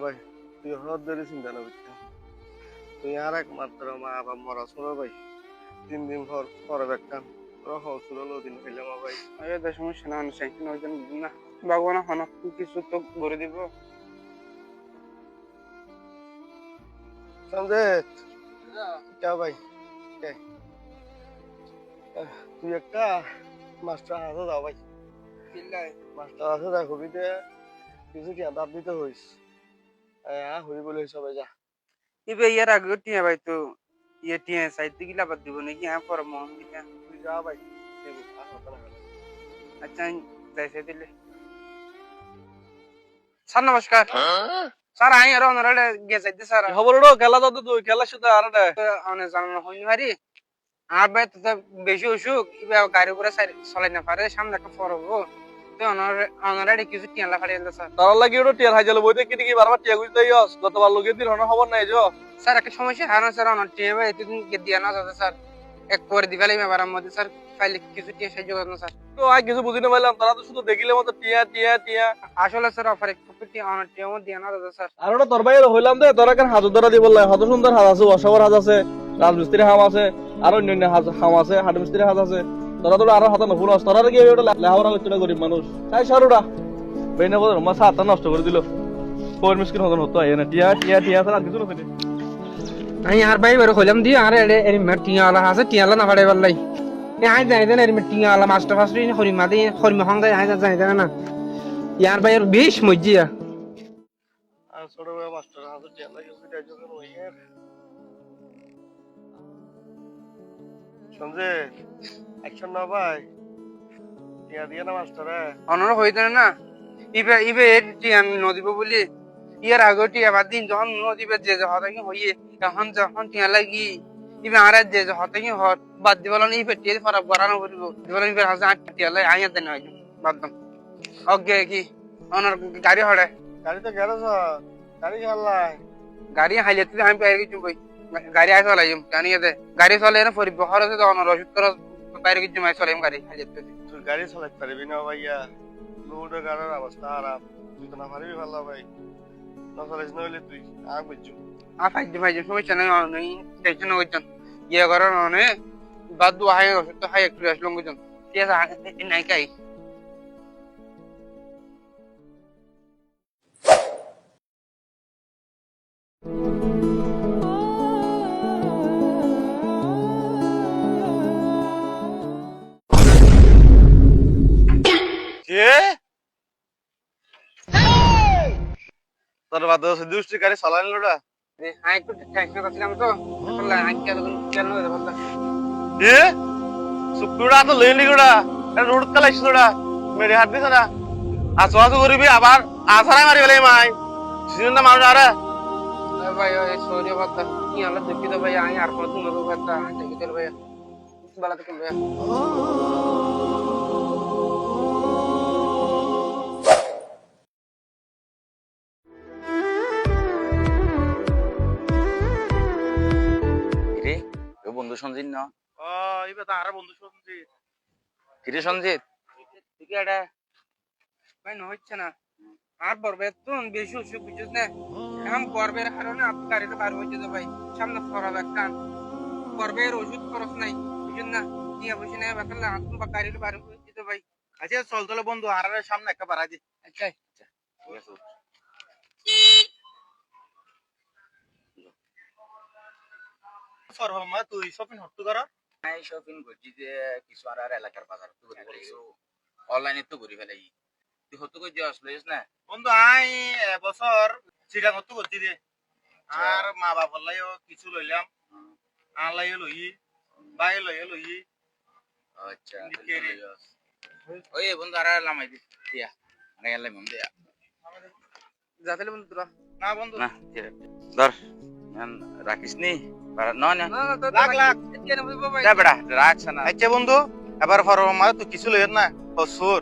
ভাই তুই হঠাৎ ধরে চিন্তা না করতে, তুই আর একমাত্র মা বাবা মরা ছোড়ো ভাই, 3 দিন পর পরে দেখতাম তোরা হসুর হলো দিন খেলাম ভাই। আরে দেশ সমস্যা না আমি চাইছি না ওইজন না ভগবান হন কিছু তো করে দিব। সঞ্জয় কে ভাই কে? তুই একটা মাস্টার হাতে যাও ভাই, মাস্টার হাতে যা হবিতে কিছু কি দাঁত দিতে হইস, হরি বলে সবাই যা। ইবে ইয়ার আগে টিয়া ভাই তো ইয়ে টিয়া চাইতে গিলা বাদ দিব নাকি হ্যাঁ পর মন দিকা। তুই যা ভাই, আর হতো না। আচ্ছা যাইছে দিলে স্যার নমস্কার। স্যার আই আর ওনারা গেছে স্যার খবর খেলা তো তুই খেলার সাথে আর অনেক জানানো হইনি পারি। আর ভাই তো বেশি অসুখ ইবে গাড়ি করে চলাই না পারে, সামনে একটা পড়বো তো ওনারা কিছু টিয়ালা ফাড়িয়ে স্যার। তার লাগি ওটা টিয়ার হাই যালো বইতে কি বারবার টিয়া গুজতে ইয়স গতবার লোকের দিন হনো খবর নাই যো। স্যার একটা সমস্যা হয় না স্যার, ওনার টিয়া ভাই এতদিন দিয়া না যাতে স্যার এক করে দিবালাই ব্যাপারের মধ্যে স্যার ফাইলে কিছু টিয়া সাহায্য করেন স্যার। তো আই কিছু বুঝি না পাইলাম, তারা তো শুধু দেখিলে মতো টিয়া টিয়া টিয়া। আসলে স্যার অফার একটু টিয়া ওনার টিয়া দিয়া না যাতে স্যার। আর ওটা তোর বাইরে হইলাম দে, তোরা কেন হাজত ধরা দিব লাগে? হত সুন্দর হাজ আছে, অসবর হাজ আছে, রাজমিস্ত্রি হাম আছে, আর অন্যান্য হাম আছে, হাট মিস্ত্রি হাজ আছে। তোরা তো আর হাতে নফুন আস, তোরা কি ওটা লেহাওয়া করতে গরিব মানুষ তাই সরুরা বেনা বদর মাসা হাতটা নষ্ট করে দিল। কোর মিসকিন হতন হতো আয় না টিয়া টিয়া টিয়া ছাড়া আর কিছু না। আমি আর ভাই বের হইলাম দি আর এর টিয়া আলা আছে টিয়া আলা না ফাড়াই পারলাই আই যাই দেন এর টিয়া আলা মাস্টার ফাস্টার হরিমা দি হরিমা হং যাই আই যাই দেন না ইয়ার ভাই এর বেশ মজিয়া। আর ছোট ভাই মাস্টার হাতে টিয়া লাগে সেটা যখন ওই সঞ্জয় অ্যাকশন না ভাই, টিয়া দিয়ে না মাস্টারে অনর হইতে না ইবে ইবে টিয়া আমি নদীব বলি ইয়ার আগে টিয়া বাদ দিন যখন নদীবে যে হতা কি হইয়ে এখন যখন টিয়া লাগি ইবে আর যে হতা কি হত বাদ দিবল না ইবে টিয়া ফারাক করানো বলিব দিবল ইবে হাজা টিয়া লাই আইয়া দেন হই বাদ দম ওকে কি অনর গাড়ি হড়ে গাড়ি তো গ্যারেজ, গাড়ি খেলাই গাড়ি হাইলে তুই আমি বাইরে কিছু কই গাড়ি আই চলাই জানি দে গাড়ি চলে না ফরি বহর আছে তখন রসুদ করে বাইরে কিছু মাই চলাই গাড়ি হাইলে তুই তুই গাড়ি চালাতে পারবি না ভাইয়া, লোড গাড়ির অবস্থা খারাপ, তুই তো না পারবি ভালো ভাই, না চালাইস না হইলে তুই আগ বুঝছো। আ ফাইজ ফাইজ সমস্যা নাই অনেক টেনশন হইছন ইয়ে করার অনে বাদ দু হাই রসুদ তো হাই একটু আসলং বুঝুন ঠিক আছে নাই কাই তোর বাদ দুষ্টি গাড়ি চালাই লোটা আই একটু টেনশন করছিলাম তো আসলে আই কেন কেন হইছে বলতা শুক্রটা তো লইলি গোটা রোড চালাইছ তোরা মেরে হাত দিছ না আসো আসো করবি আবার আসারাই মারি ফেলে মাই সিজন না মানুষ আরে ভাই ওই সরি কথা কি হলো দুঃখিত ভাই আই আর কোন তুমি কথা আই দেখি ভাই বালা থেকে ভাই কিরে ও বন্ধু সঞ্জিত না? ইবে তো আরে বন্ধু শুনছি কিরে সঞ্জিত ঠিক আছে ভাই হচ্ছে না আর পর্বে তো বেশি অসুখ বুঝছিস না এখন পর্বের কারণে আপনি গাড়িটা বার হয়ে যেতে ভাই সামনে ফরাব একটা পর্বের ওষুধ খরচ নাই বুঝছেন না টিয়া বসে নেই বাতালে আপনি বা গাড়িটা বার হয়ে যেতে ভাই। আচ্ছা চল চলে বন্ধু আর সামনে একটা বাড়াই দি। আচ্ছা ঠিক আছে ফরমাল মা তুই শপিং হট্টু কর আমি শপিং করছি যে কিছু আর আর এলাকার বাজার তো ঘুরে ফেলাইছো অনলাইনে তো ঘুরে ফেলাই তুই হতো কই যে আসলে না বন্ধু আই এবছর চিড়া হট্টু করছি রে, আর মা বাবা লাইও কিছু লইলাম আলাইও লই বাই লই আচ্ছা ওই বন্ধু আর লামাই দিয়া মানে গেলাম আমি দিয়া যাতে বন্ধু তোরা না বন্ধু না ধর রাখিস নি না না লাগ লাগ কেন বলবো ভাই যা বেটা রাখছ না আচ্ছা বন্ধু এবার ফরমাল মা তুই কিছু লইর না হসুর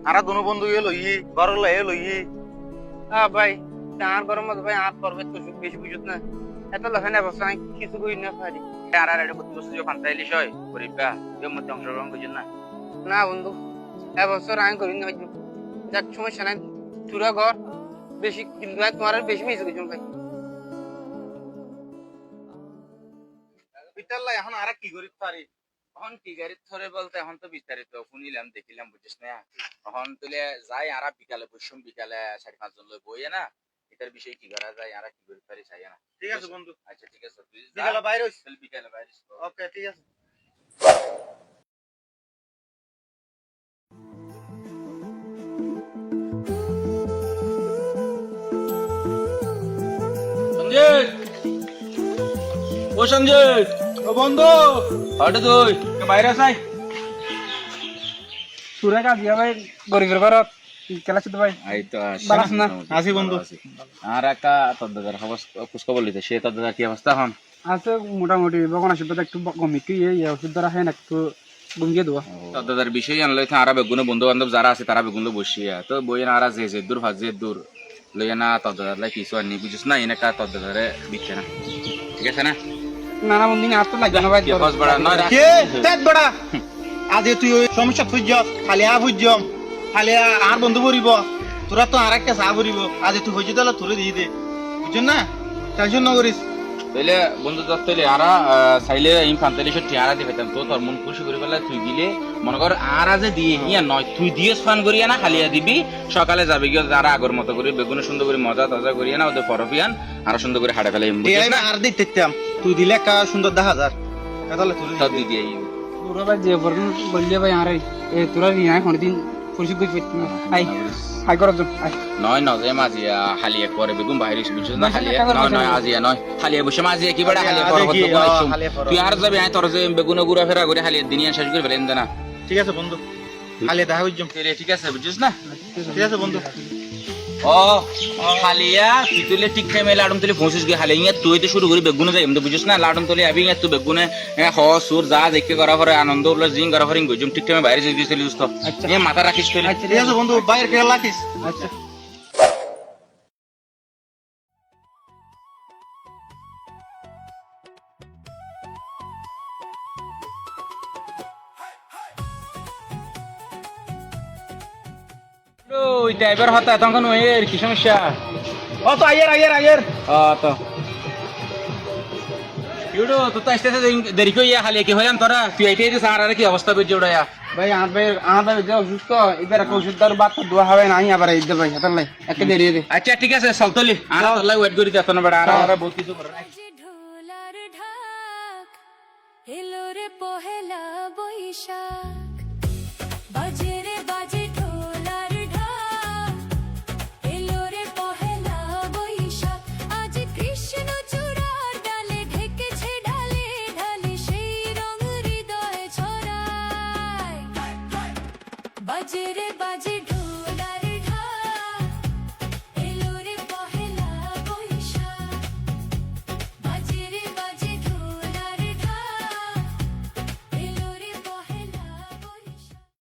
আর দুনো বন্ধু এ লই ঘর লই ভাই আর গরম মত ভাই আর পর্বে তো বেশি বুঝত না এত লখানে বসে আমি কিছু কই না পারি আর আর এটা প্রতি বছর যে ফান্তাইলিস হয় গরিবকা এর মধ্যে অংশগ্রহণ করছেন না না বন্ধু এবছর আমি করি না যাক সমস্যা নাই তুরা ঘর বেশি কিন্তু তোমার বেশি মিস কইছো ভাই বিটাল্লা এখন আর কি করি পারি এখন কি গাড়ি ধরে বলতে এখন তো বিস্তারিত শুনিলাম দেখিলাম বুঝছিস না এখন তুলে যাই আর বিকালে বসুম বিকালে 4-5 জন লোক বইয়ে না এটার বিষয়ে কি করা যায় আর কি করি পারি চাই না ঠিক আছে বন্ধু আচ্ছা ঠিক আছে তুই বিকালে বাইরে হইস বিকালে বাইরে ওকে ঠিক আছে সঞ্জিত ও সঞ্জিত ও বন্ধু হটে তুই বাইরে আসাই সুরে কাজ দিয়া ভাই গরিবের ঘরত কেলা ছিল ভাই এই তো বালাস না আসি বন্ধু আর একটা তদ্দাদার খোঁজ খবর লিতে সে তদ্দাদার কি অবস্থা এখন আছে মোটামুটি বগন আসবে একটু কমি কি এই ওষুধ দ্বারা হয় না একটু গুঙ্গিয়ে দেওয়া তদ্দাদার বিষয় আনলে আরা বেগুনে বন্ধু বান্ধব যারা আছে তারা বেগুন বসিয়া তো বই না আরা যে দূর ভাজে দূর লইয়া না তদ্দাদার লাই কিছু আর নি বুঝিস না এনে কা তদ্দাদারে বিচ্ছে না ঠিক আছে না নানা বন্দিন আর তো লাগবে না ভাই খোঁজ বড়া নয় কে তেত বড়া আজ তুই ওই সমস্যা খুঁজ খালি বুঝছম খালি আর বন্ধু ভরিব তোরা তো আর একটা চা ভরিব আজ তুই হইছে তাহলে তোরে দিয়ে দে বুঝছেন না টেনশন না করিস তাইলে বন্ধু তত্ত্বলে আরা চাইলে ইম ফান্তালি সে টিয়ারা দি পেতাম তো তোর মন খুশি করে পেলে তুই গিলে মনে কর আর আজ দিয়ে ইয়া নয় তুই দিয়ে ফান করিয়া না খালিয়া দিবি সকালে যাবে গিয়ে যারা আগর মতো করে বেগুনে সুন্দর করে মজা তাজা করিয়া না ওদের ফরফিয়ান আর সুন্দর করে হাড়ে ফেলে আর দেখতাম তুই দিলে একটা সুন্দর 10,000 তাহলে তোরে সব দিয়ে দিয়ে পুরো ভাই যে বললে ভাই আরে এ তোরা রিয়া কোনদিন পরিশোধ করতে পারতি না আই হাই করো তো আই নয় নয় যে মাঝিয়া হালিয়া করে বেগুন বাইরে বুঝছিস না হালিয়া নয় নয় আজিয়া নয় হালিয়া বসে মাঝিয়া কি বড় হালিয়া পর তুই আর যাবি আয় তোর যে বেগুনে গুড়া ফেরা করে হালিয়া দিনিয়া শেষ করে ফেলেন না ঠিক আছে বন্ধু খালি দেখা হইজম ঠিক আছে বুঝছিস না ঠিক আছে বন্ধু ও হালিয়া তুই তুলে ঠিক টাইমে লাডুম তুলে পৌঁছিস গিয়ে হালিয়া তুই তো শুরু করি বেগুনে যাই এমনি বুঝছিস না লাডুম তুলে আবি তুই বেগুনে হ সুর যা দেখে করা পরে আনন্দ উল্লাস জিং করা পরে গজুম ঠিক টাইমে বাইরে যাই দিয়েছিলি দোস্ত এ মাথা রাখিস তুই ঠিক আছে বন্ধু বাইরে খেয়াল রাখিস আচ্ছা ওই টাইপের হতা তখন ওই কি সমস্যা ও তো আইয়ার তো ইউডো তো আসতে দেরি কই হালিয়া কি হইলাম তোরা তুই এইটাই দিস আর কি অবস্থা বেজে উড়ায়া ভাই আমার যে অসুস্থ এবার একটা ওষুধ দ্বারা বাদ দোয়া হবে না আবার এই দে ভাই হাতার লাই একটা দেরি দে আচ্ছা ঠিক আছে চলতলি আর তোলাই ওয়েট করি দেখো না বেড়া আর বহুত কিছু করে ঢোলার ঢাক এলো রে পহেলা বৈশাখ